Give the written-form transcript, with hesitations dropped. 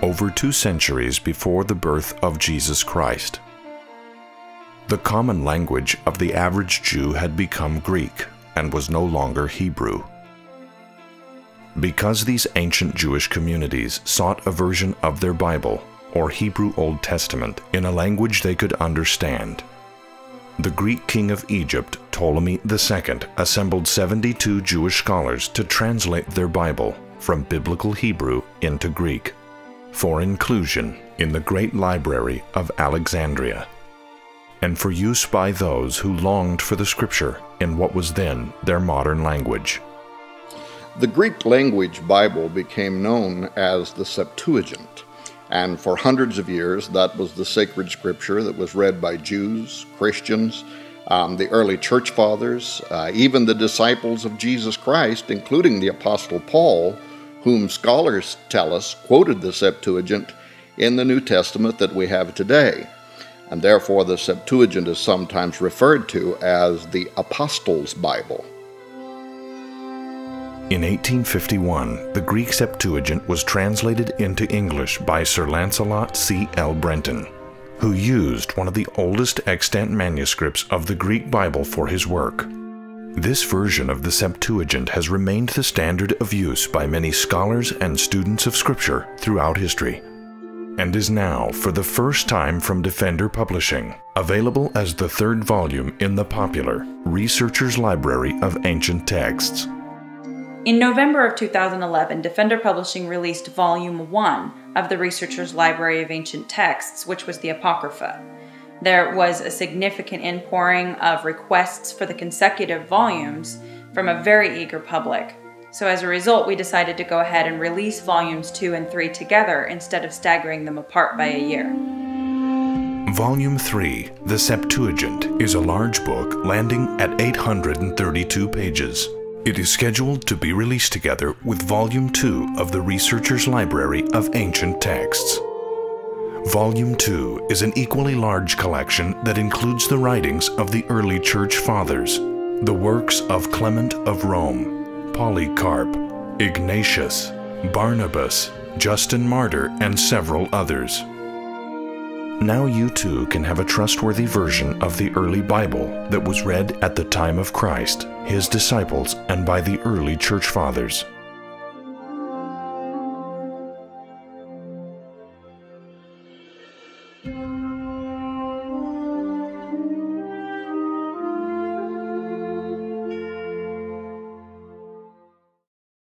over 2 centuries before the birth of Jesus Christ. The common language of the average Jew had become Greek and was no longer Hebrew. Because these ancient Jewish communities sought a version of their Bible, or Hebrew Old Testament, in a language they could understand, the Greek king of Egypt, Ptolemy II, assembled 72 Jewish scholars to translate their Bible from Biblical Hebrew into Greek for inclusion in the great library of Alexandria, and for use by those who longed for the Scripture in what was then their modern language. The Greek language Bible became known as the Septuagint, and for hundreds of years that was the sacred scripture that was read by Jews, Christians, the early church fathers, even the disciples of Jesus Christ, including the Apostle Paul, whom scholars tell us quoted the Septuagint in the New Testament that we have today. And therefore the Septuagint is sometimes referred to as the Apostles' Bible. In 1851, the Greek Septuagint was translated into English by Sir Lancelot C. L. Brenton, who used one of the oldest extant manuscripts of the Greek Bible for his work. This version of the Septuagint has remained the standard of use by many scholars and students of Scripture throughout history, and is now, for the first time from Defender Publishing, available as the 3rd volume in the popular Researcher's Library of Ancient Texts. In November of 2011, Defender Publishing released Volume 1 of the Researcher's Library of Ancient Texts, which was the Apocrypha. There was a significant inpouring of requests for the consecutive volumes from a very eager public. So as a result, we decided to go ahead and release Volumes 2 and 3 together instead of staggering them apart by a year. Volume 3, the Septuagint, is a large book landing at 832 pages. It is scheduled to be released together with Volume 2 of the Researcher's Library of Ancient Texts. Volume 2 is an equally large collection that includes the writings of the early Church Fathers, the works of Clement of Rome, Polycarp, Ignatius, Barnabas, Justin Martyr, and several others. Now you too can have a trustworthy version of the early Bible that was read at the time of Christ, his disciples, and by the early Church Fathers.